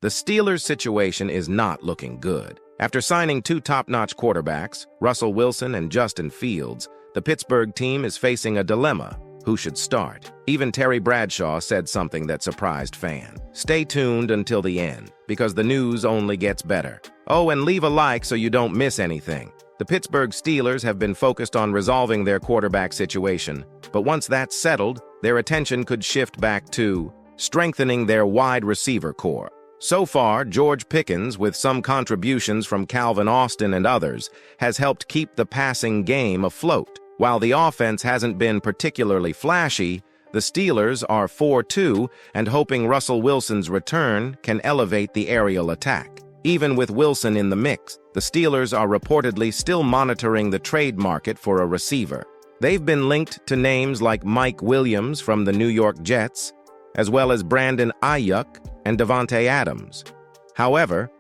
The Steelers' situation is not looking good. After signing two top-notch quarterbacks, Russell Wilson and Justin Fields, the Pittsburgh team is facing a dilemma. Who should start? Even Terry Bradshaw said something that surprised fans. Stay tuned until the end, because the news only gets better. Oh, and leave a like so you don't miss anything. The Pittsburgh Steelers have been focused on resolving their quarterback situation, but once that's settled, their attention could shift back to strengthening their wide receiver core. So far, George Pickens, with some contributions from Calvin Austin and others, has helped keep the passing game afloat. While the offense hasn't been particularly flashy, the Steelers are 4-2 and hoping Russell Wilson's return can elevate the aerial attack. Even with Wilson in the mix, the Steelers are reportedly still monitoring the trade market for a receiver. They've been linked to names like Mike Williams from the New York Jets, as well as Brandon Ayuk and Davante Adams. However,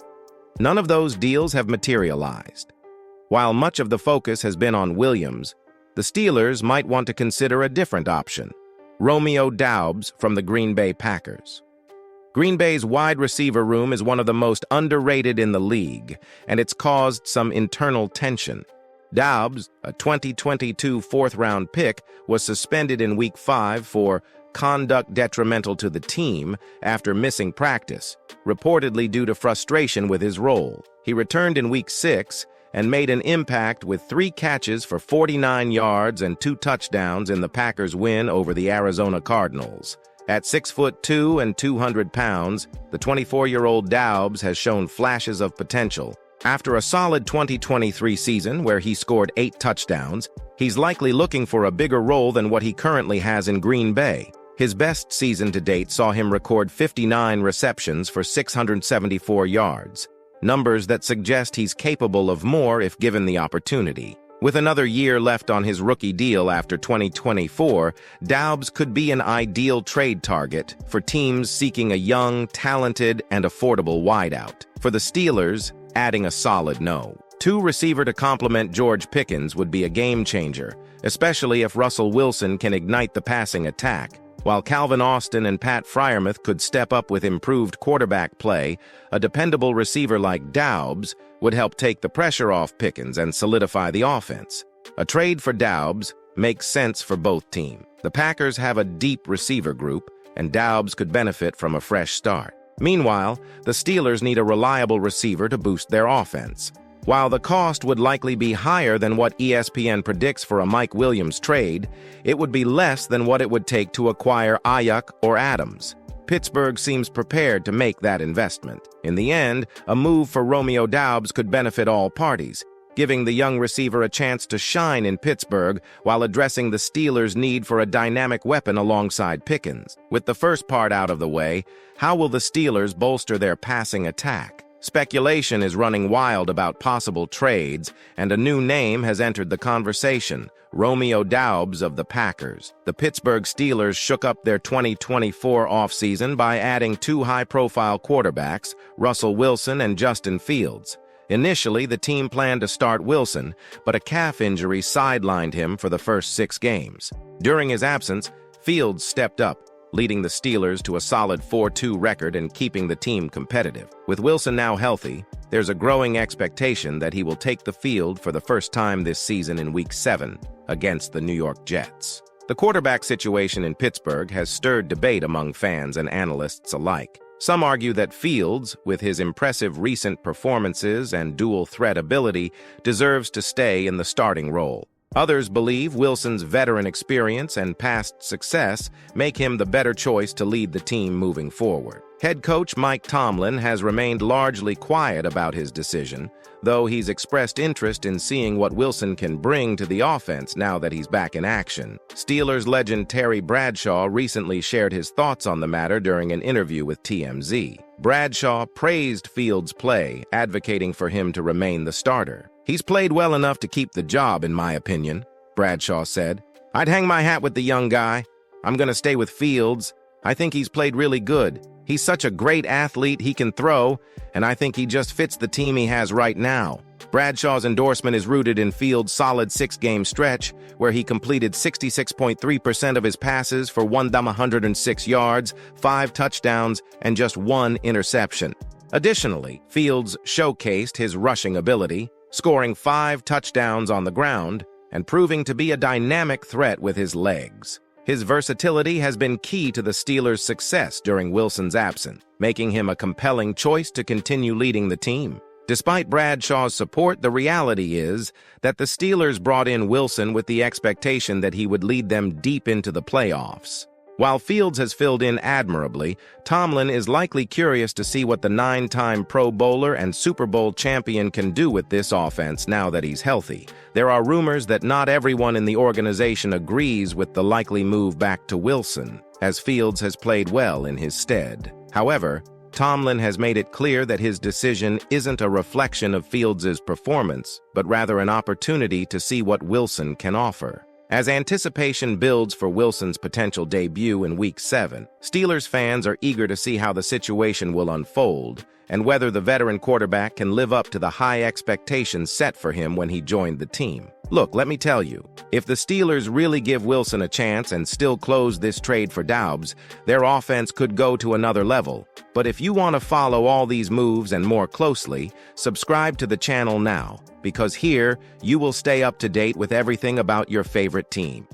none of those deals have materialized. While much of the focus has been on Williams, the Steelers might want to consider a different option: Romeo Doubs from the Green Bay Packers. Green Bay's wide receiver room is one of the most underrated in the league, and it's caused some internal tension. Doubs, a 2022 fourth-round pick, was suspended in Week 5 for conduct detrimental to the team after missing practice, reportedly due to frustration with his role. He returned in Week 6 and made an impact with 3 catches for 49 yards and 2 touchdowns in the Packers' win over the Arizona Cardinals. At 6'2" and 200 pounds, the 24-year-old Doubs has shown flashes of potential. After a solid 2023 season where he scored 8 touchdowns, he's likely looking for a bigger role than what he currently has in Green Bay. His best season to date saw him record 59 receptions for 674 yards, numbers that suggest he's capable of more if given the opportunity. With another year left on his rookie deal after 2024, Doubs could be an ideal trade target for teams seeking a young, talented, and affordable wideout. For the Steelers, adding a solid no. 2 receiver to complement George Pickens would be a game-changer, especially if Russell Wilson can ignite the passing attack. While Calvin Austin and Pat Freiermuth could step up with improved quarterback play, a dependable receiver like Doubs would help take the pressure off Pickens and solidify the offense. A trade for Doubs makes sense for both teams. The Packers have a deep receiver group, and Doubs could benefit from a fresh start. Meanwhile, the Steelers need a reliable receiver to boost their offense. While the cost would likely be higher than what ESPN predicts for a Mike Williams trade, it would be less than what it would take to acquire Ayuk or Adams. Pittsburgh seems prepared to make that investment. In the end, a move for Romeo Doubs could benefit all parties, giving the young receiver a chance to shine in Pittsburgh while addressing the Steelers' need for a dynamic weapon alongside Pickens. With the first part out of the way, how will the Steelers bolster their passing attack? Speculation is running wild about possible trades, and a new name has entered the conversation: Romeo Doubs of the Packers. The Pittsburgh Steelers shook up their 2024 offseason by adding 2 high-profile quarterbacks, Russell Wilson and Justin Fields. Initially, the team planned to start Wilson, but a calf injury sidelined him for the first 6 games. During his absence, Fields stepped up, leading the Steelers to a solid 4-2 record and keeping the team competitive. With Wilson now healthy, there's a growing expectation that he will take the field for the first time this season in Week 7 against the New York Jets. The quarterback situation in Pittsburgh has stirred debate among fans and analysts alike. Some argue that Fields, with his impressive recent performances and dual-threat ability, deserves to stay in the starting role. Others believe Wilson's veteran experience and past success make him the better choice to lead the team moving forward. Head coach Mike Tomlin has remained largely quiet about his decision, though he's expressed interest in seeing what Wilson can bring to the offense now that he's back in action. Steelers legend Terry Bradshaw recently shared his thoughts on the matter during an interview with TMZ. Bradshaw praised Fields' play, advocating for him to remain the starter. "He's played well enough to keep the job, in my opinion," Bradshaw said. "I'd hang my hat with the young guy. I'm going to stay with Fields. I think he's played really good. He's such a great athlete, he can throw, and I think he just fits the team he has right now." Bradshaw's endorsement is rooted in Fields' solid 6-game stretch, where he completed 66.3% of his passes for 106 yards, 5 touchdowns, and just 1 interception. Additionally, Fields showcased his rushing ability, scoring 5 touchdowns on the ground and proving to be a dynamic threat with his legs. His versatility has been key to the Steelers' success during Wilson's absence, making him a compelling choice to continue leading the team. Despite Bradshaw's support, the reality is that the Steelers brought in Wilson with the expectation that he would lead them deep into the playoffs. While Fields has filled in admirably, Tomlin is likely curious to see what the 9-time Pro Bowler and Super Bowl champion can do with this offense now that he's healthy. There are rumors that not everyone in the organization agrees with the likely move back to Wilson, as Fields has played well in his stead. However, Tomlin has made it clear that his decision isn't a reflection of Fields' performance, but rather an opportunity to see what Wilson can offer. As anticipation builds for Wilson's potential debut in Week 7, Steelers fans are eager to see how the situation will unfold and whether the veteran quarterback can live up to the high expectations set for him when he joined the team. Look, let me tell you, if the Steelers really give Wilson a chance and still close this trade for Doubs, their offense could go to another level. But if you want to follow all these moves and more closely, subscribe to the channel now, because here you will stay up to date with everything about your favorite team.